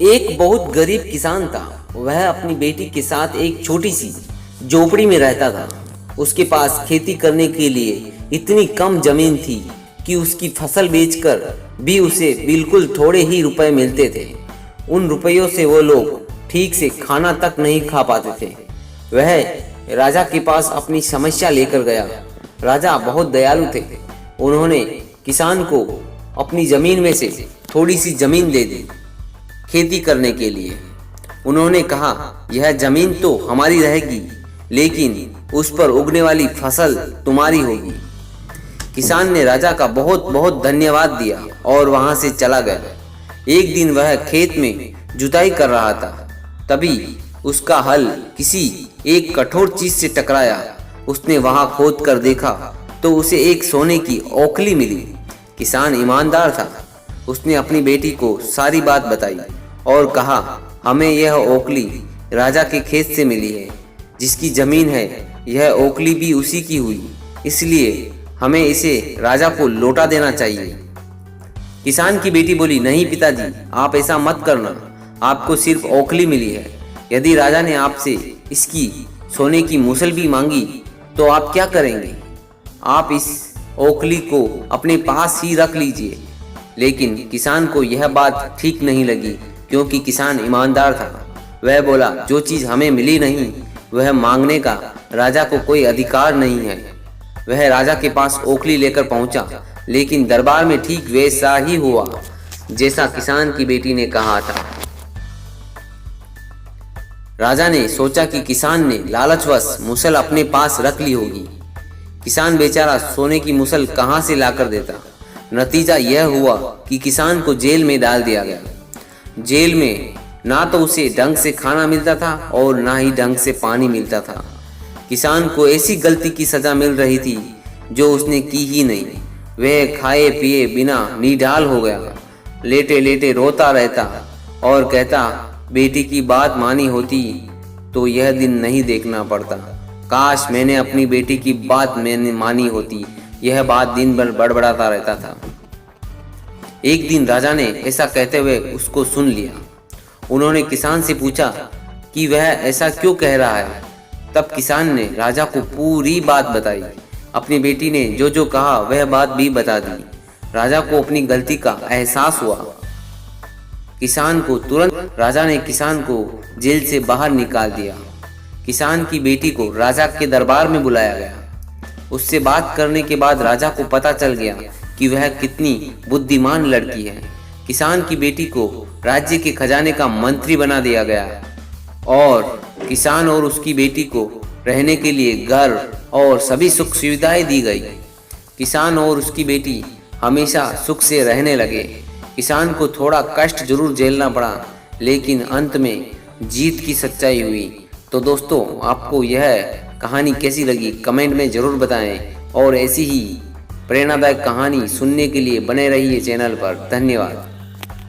एक बहुत गरीब किसान था। वह अपनी बेटी के साथ एक छोटी सी झोपड़ी में रहता था। उसके पास खेती करने के लिए इतनी कम जमीन थी कि उसकी फसल बेचकर भी उसे बिल्कुल थोड़े ही रुपए मिलते थे। उन रुपयों से वो लोग ठीक से खाना तक नहीं खा पाते थे। वह राजा के पास अपनी समस्या लेकर गया। राजा बहुत दयालु थे। उन्होंने किसान को अपनी जमीन में से थोड़ी सी जमीन दे दी खेती करने के लिए। उन्होंने कहा, यह जमीन तो हमारी रहेगी, लेकिन उस पर उगने वाली फसल तुम्हारी होगी। किसान ने राजा का बहुत बहुत धन्यवाद दिया और वहां से चला गया। एक दिन वह खेत में जुताई कर रहा था। तभी उसका हल किसी एक कठोर चीज से टकराया। उसने वहां खोद कर देखा तो उसे एक सोने की ओखली मिली। किसान ईमानदार था। उसने अपनी बेटी को सारी बात बताई और कहा, हमें यह ओखली राजा के खेत से मिली है, जिसकी जमीन है। यह ओखली भी उसी की हुई, इसलिए हमें इसे राजा को लौटा देना चाहिए। किसान की बेटी बोली, नहीं पिताजी, आप ऐसा मत करना। आपको सिर्फ ओखली मिली है। यदि राजा ने आपसे इसकी सोने की मूसल भी मांगी तो आप क्या करेंगे? आप इस ओखली को अपने पास ही रख लीजिए। लेकिन किसान को यह बात ठीक नहीं लगी, क्योंकि किसान ईमानदार था। वह बोला, जो चीज हमें मिली नहीं वह मांगने का राजा को कोई अधिकार नहीं है। वह राजा के पास ओखली लेकर पहुंचा, लेकिन दरबार में ठीक वैसा ही हुआ जैसा किसान की बेटी ने कहा था। राजा ने सोचा कि किसान ने लालचवश मूसल अपने पास रख ली होगी। किसान बेचारा सोने की मूसल कहां से लाकर देता। नतीजा यह हुआ कि किसान को जेल में डाल दिया गया। जेल में ना तो उसे ढंग से खाना मिलता था और ना ही ढंग से पानी मिलता था। किसान को ऐसी गलती की सजा मिल रही थी जो उसने की ही नहीं। वह खाए पिए बिना निढाल हो गया। लेटे लेटे रोता रहता और कहता, बेटी की बात मानी होती तो यह दिन नहीं देखना पड़ता। काश मैंने अपनी बेटी की बात मैंने मानी होती। यह बात दिन भर बड़बड़ाता रहता था। एक दिन राजा ने ऐसा कहते हुए उसको सुन लिया। उन्होंने किसान से पूछा कि वह ऐसा क्यों कह रहा है। तब किसान ने राजा को पूरी बात बताई। अपनी बेटी ने जो जो कहा वह बात भी बता दी। राजा को अपनी गलती का एहसास हुआ। किसान को तुरंत राजा ने किसान को जेल से बाहर निकाल दिया। किसान की बेटी को राजा के दरबार में बुलाया गया। उससे बात करने के बाद राजा को पता चल गया कि वह कितनी बुद्धिमान लड़की है। किसान की बेटी को राज्य के खजाने का मंत्री बना दिया गया और किसान और उसकी बेटी को रहने के लिए घर और सभी सुख सुविधाएं दी गई। किसान और उसकी बेटी हमेशा सुख से रहने लगे। किसान को थोड़ा कष्ट जरूर झेलना पड़ा, लेकिन अंत में जीत की सच्चाई हुई। तो दोस्तों, आपको यह कहानी कैसी लगी कमेंट में ज़रूर बताएं और ऐसी ही प्रेरणादायक कहानी सुनने के लिए बने रहिए चैनल पर। धन्यवाद।